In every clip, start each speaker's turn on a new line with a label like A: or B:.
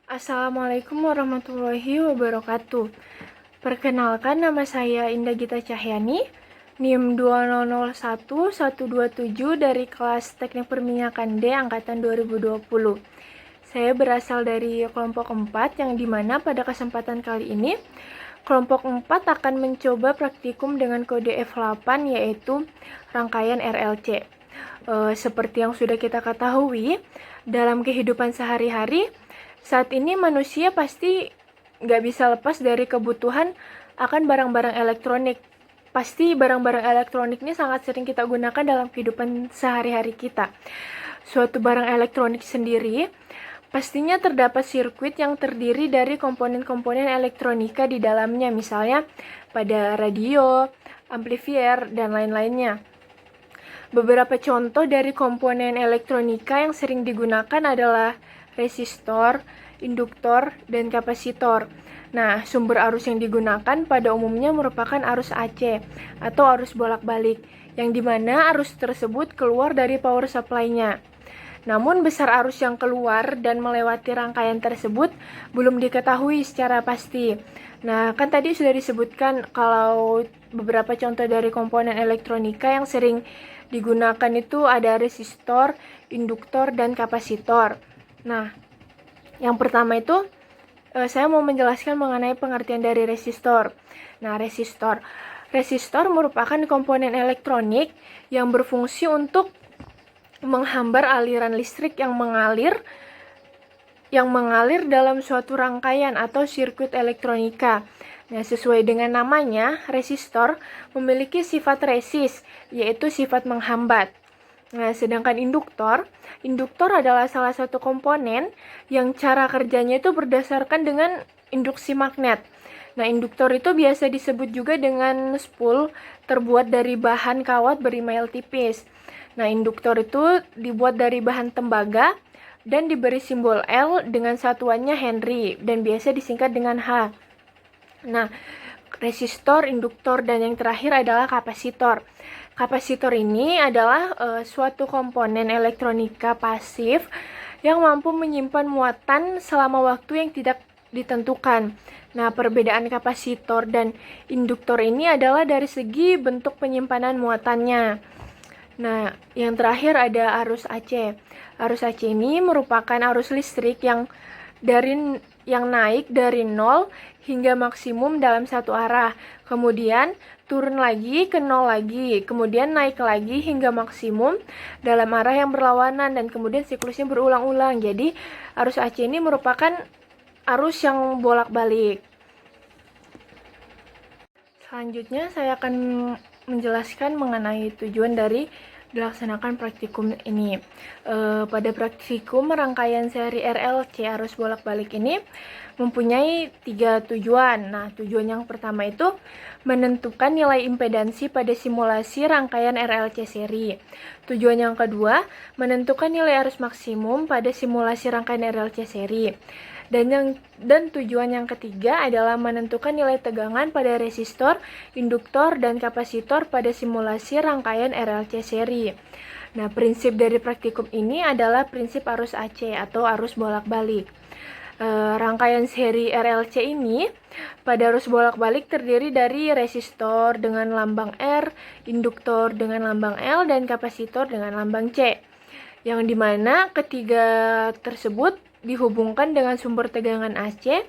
A: Assalamualaikum warahmatullahi wabarakatuh. Perkenalkan, nama saya Indah Gita Cahyani, NIM 2001127 dari kelas Teknik Perminyakan D angkatan 2020. Saya berasal dari kelompok 4 yang dimana pada kesempatan kali ini kelompok 4 akan mencoba praktikum dengan kode F8 yaitu rangkaian RLC. Seperti yang sudah kita ketahui, dalam kehidupan sehari-hari saat ini manusia pasti nggak bisa lepas dari kebutuhan akan barang-barang elektronik. Pasti barang-barang elektronik ini sangat sering kita gunakan dalam kehidupan sehari-hari kita. Suatu barang elektronik sendiri pastinya terdapat sirkuit yang terdiri dari komponen-komponen elektronika di dalamnya, misalnya pada radio, amplifier, dan lain-lainnya. Beberapa contoh dari komponen elektronika yang sering digunakan adalah resistor, induktor, dan kapasitor. Nah, sumber arus yang digunakan pada umumnya merupakan arus AC atau arus bolak-balik, yang dimana arus tersebut keluar dari power supply-nya. Namun besar arus yang keluar dan melewati rangkaian tersebut belum diketahui secara pasti. Nah, kan tadi sudah disebutkan kalau beberapa contoh dari komponen elektronika yang sering digunakan itu ada resistor, induktor, dan kapasitor. Nah, yang pertama itu saya mau menjelaskan mengenai pengertian dari resistor. Nah, resistor merupakan komponen elektronik yang berfungsi untuk menghambat aliran listrik yang mengalir dalam suatu rangkaian atau sirkuit elektronika. Nah, sesuai dengan namanya, resistor memiliki sifat resis, yaitu sifat menghambat. Nah, sedangkan induktor adalah salah satu komponen yang cara kerjanya itu berdasarkan dengan induksi magnet. Nah, induktor itu biasa disebut juga dengan spool terbuat dari bahan kawat beremail tipis. Nah, induktor itu dibuat dari bahan tembaga dan diberi simbol L dengan satuannya Henry dan biasa disingkat dengan H. Nah, resistor, induktor, dan yang terakhir adalah kapasitor. Kapasitor ini adalah suatu komponen elektronika pasif yang mampu menyimpan muatan selama waktu yang tidak ditentukan. Nah, perbedaan kapasitor dan induktor ini adalah dari segi bentuk penyimpanan muatannya. Nah, yang terakhir ada arus AC. Arus AC ini merupakan arus listrik yang naik dari 0 hingga maksimum dalam satu arah, kemudian turun lagi ke 0 lagi, kemudian naik lagi hingga maksimum dalam arah yang berlawanan, dan kemudian siklusnya berulang-ulang. Jadi arus AC ini merupakan arus yang bolak-balik. Selanjutnya saya akan menjelaskan mengenai tujuan dari dilaksanakan praktikum ini. Pada praktikum rangkaian seri RLC arus bolak-balik ini mempunyai 3 tujuan. Nah, tujuan yang pertama itu menentukan nilai impedansi pada simulasi rangkaian RLC seri. Tujuan yang kedua, menentukan nilai arus maksimum pada simulasi rangkaian RLC seri. Dan tujuan yang ketiga adalah menentukan nilai tegangan pada resistor, induktor, dan kapasitor pada simulasi rangkaian RLC seri. Nah, prinsip dari praktikum ini adalah prinsip arus AC atau arus bolak-balik. Rangkaian seri RLC ini pada arus bolak-balik terdiri dari resistor dengan lambang R, induktor dengan lambang L, dan kapasitor dengan lambang C. Yang dimana ketiga tersebut dihubungkan dengan sumber tegangan AC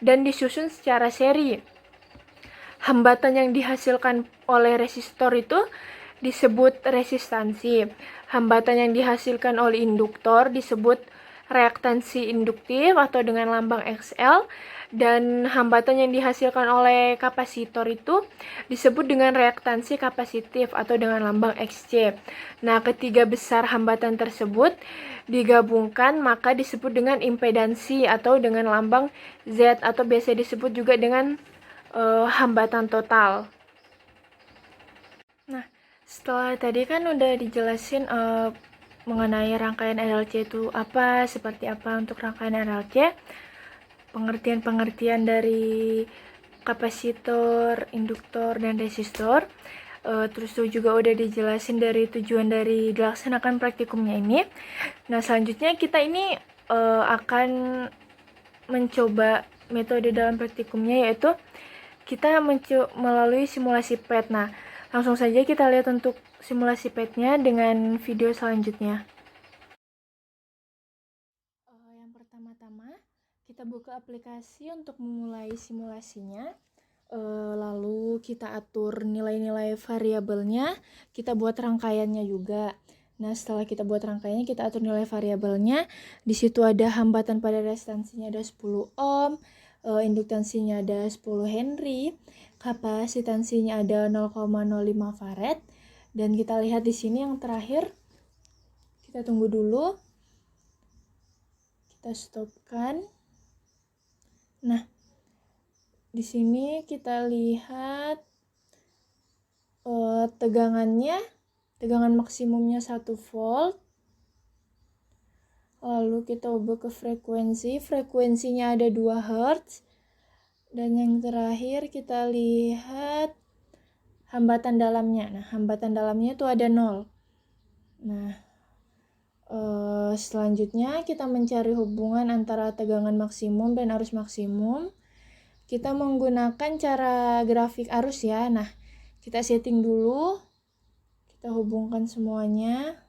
A: dan disusun secara seri. Hambatan yang dihasilkan oleh resistor itu disebut resistansi. Hambatan yang dihasilkan oleh induktor disebut reaktansi induktif atau dengan lambang XL, dan hambatan yang dihasilkan oleh kapasitor itu disebut dengan reaktansi kapasitif atau dengan lambang XC. Nah, ketiga besar hambatan tersebut digabungkan maka disebut dengan impedansi atau dengan lambang Z atau biasa disebut juga dengan hambatan total. Nah, setelah tadi kan udah dijelasin mengenai rangkaian RLC itu apa, seperti apa untuk rangkaian RLC, pengertian dari kapasitor, induktor, dan resistor. Terus juga udah dijelasin dari tujuan dari dilaksanakan praktikumnya ini. Nah, selanjutnya kita ini akan mencoba metode dalam praktikumnya, yaitu kita melalui simulasi PET. Nah, langsung saja kita lihat untuk simulasi PET-nya dengan video selanjutnya. Yang pertama-tama, kita buka aplikasi untuk memulai simulasinya. Lalu kita atur nilai-nilai variabelnya, kita buat rangkaiannya juga. Nah, setelah kita buat rangkaiannya, kita atur nilai variabelnya. Di situ ada hambatan pada restansinya ada 10 ohm, induktansinya ada 10 Henry, kapasitansinya ada 0,05 farad. Dan kita lihat di sini yang terakhir, kita tunggu dulu. Kita stopkan. Nah, di sini kita lihat tegangannya, tegangan maksimumnya 1 volt. Lalu kita ubah ke frekuensi, frekuensinya ada 2 Hz. Dan yang terakhir kita lihat hambatan dalamnya. Nah, hambatan dalamnya itu ada 0. Nah, selanjutnya kita mencari hubungan antara tegangan maksimum dan arus maksimum. Kita menggunakan cara grafik arus ya. Nah, kita setting dulu. Kita hubungkan semuanya.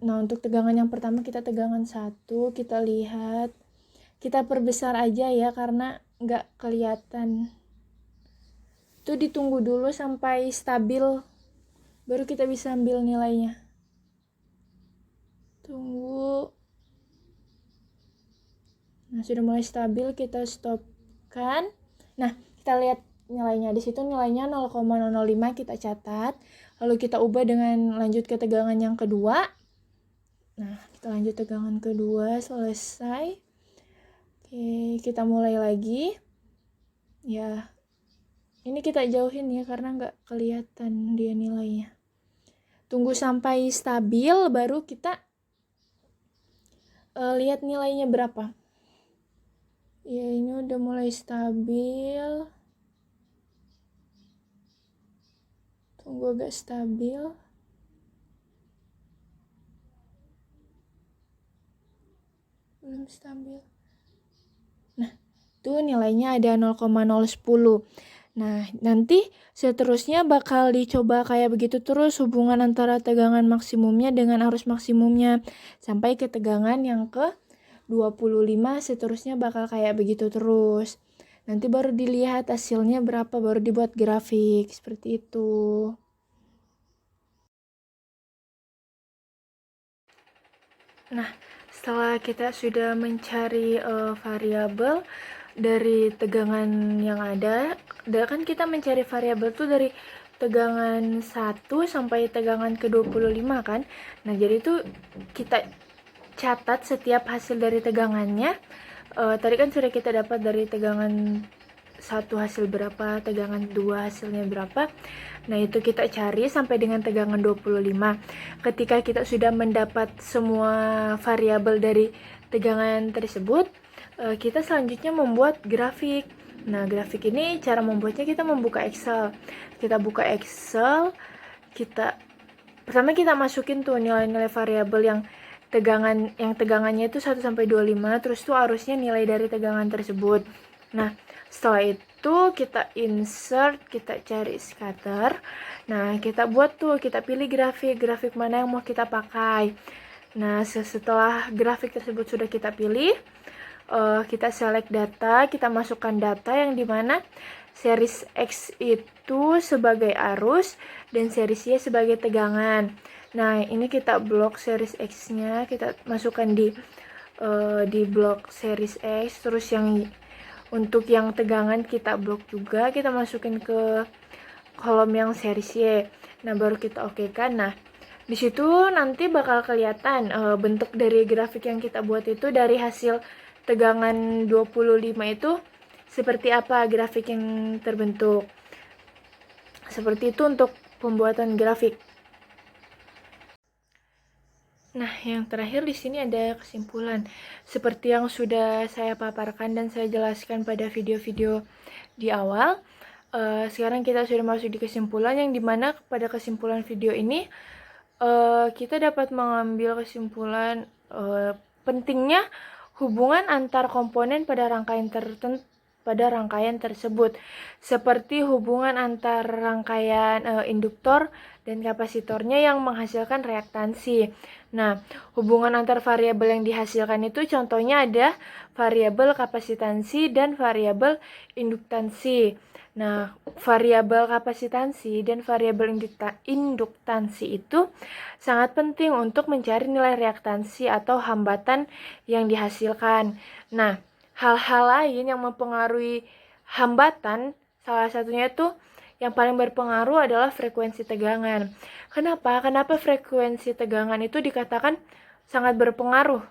A: Nah, untuk tegangan yang pertama kita tegangan 1, kita lihat. Kita perbesar aja ya karena nggak kelihatan. Itu ditunggu dulu sampai stabil, baru kita bisa ambil nilainya. Tunggu. Nah, sudah mulai stabil, kita stopkan. Nah, kita lihat nilainya. Di situ nilainya 0,005 kita catat. Lalu kita ubah dengan lanjut ke tegangan yang kedua. Nah, kita lanjut tegangan kedua, selesai. Oke, kita mulai lagi. Ya, ini kita jauhin ya karena nggak kelihatan dia nilainya. Tunggu sampai stabil, baru kita lihat nilainya berapa. Ya, ini udah mulai stabil. Tunggu agak stabil. Belum stabil. Nah, itu nilainya ada 0,010. Nah, nanti seterusnya bakal dicoba kayak begitu terus hubungan antara tegangan maksimumnya dengan arus maksimumnya sampai ke tegangan yang ke 25, seterusnya bakal kayak begitu terus. Nanti baru dilihat hasilnya berapa, baru dibuat grafik seperti itu. Nah, setelah kita sudah mencari variabel dari tegangan yang ada, kan kita mencari variabel tuh dari tegangan 1 sampai tegangan ke 25 kan. Nah, jadi itu kita catat setiap hasil dari tegangannya. Tadi kan sudah kita dapat dari tegangan 1 hasil berapa, tegangan 2 hasilnya berapa. Nah, itu kita cari sampai dengan tegangan 25. Ketika kita sudah mendapat semua variabel dari tegangan tersebut, kita selanjutnya membuat grafik. Nah, grafik ini cara membuatnya kita membuka Excel. Kita buka Excel, pertama kita masukin tuh nilai-nilai variabel yang tegangannya itu 1 sampai 25, terus tuh arusnya nilai dari tegangan tersebut. Nah, setelah itu kita insert, kita cari scatter. Nah, kita buat tuh, kita pilih grafik mana yang mau kita pakai. Nah, setelah grafik tersebut sudah kita pilih, kita select data, kita masukkan data yang dimana series X itu sebagai arus dan series Y sebagai tegangan. Nah, ini kita blok series X-nya, kita masukkan di blok series X, terus yang untuk yang tegangan kita blok juga, kita masukin ke kolom yang series Y. Nah, baru kita okekan. Nah, di situ nanti bakal kelihatan bentuk dari grafik yang kita buat itu dari hasil tegangan 25 itu seperti apa grafik yang terbentuk. Seperti itu untuk pembuatan grafik. Nah, yang terakhir di sini ada kesimpulan. Seperti yang sudah saya paparkan dan saya jelaskan pada video-video di awal, sekarang kita sudah masuk di kesimpulan yang dimana pada kesimpulan video ini kita dapat mengambil kesimpulan Pentingnya hubungan antar komponen pada rangkaian tersebut, seperti hubungan antar rangkaian induktor dan kapasitornya yang menghasilkan reaktansi. Nah, hubungan antar variabel yang dihasilkan itu contohnya ada variabel kapasitansi dan variabel induktansi. Nah, variabel kapasitansi dan variabel induktansi itu sangat penting untuk mencari nilai reaktansi atau hambatan yang dihasilkan. Nah, hal-hal lain yang mempengaruhi hambatan, salah satunya itu yang paling berpengaruh adalah frekuensi tegangan. Kenapa? Kenapa frekuensi tegangan itu dikatakan sangat berpengaruh?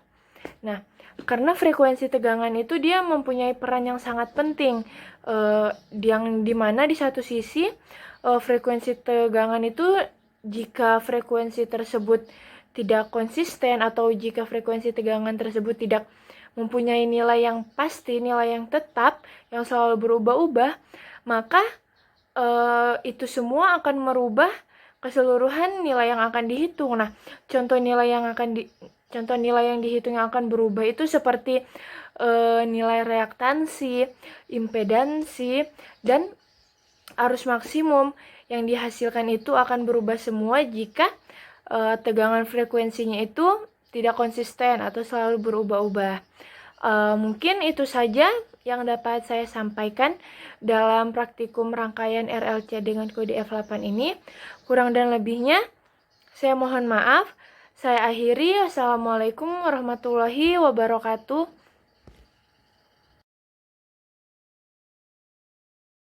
A: Nah, karena frekuensi tegangan itu dia mempunyai peran yang sangat penting, yang dimana di satu sisi frekuensi tegangan itu jika frekuensi tersebut tidak konsisten atau jika frekuensi tegangan tersebut tidak mempunyai nilai yang pasti, nilai yang tetap, yang selalu berubah-ubah, maka itu semua akan merubah keseluruhan nilai yang akan dihitung. Nah, contoh nilai yang dihitung yang akan berubah itu seperti nilai reaktansi, impedansi, dan arus maksimum yang dihasilkan itu akan berubah semua jika tegangan frekuensinya itu tidak konsisten atau selalu berubah-ubah. Mungkin itu saja yang dapat saya sampaikan dalam praktikum rangkaian RLC dengan kode F8 ini. Kurang dan lebihnya saya mohon maaf. Saya akhiri. Wassalamualaikum warahmatullahi wabarakatuh.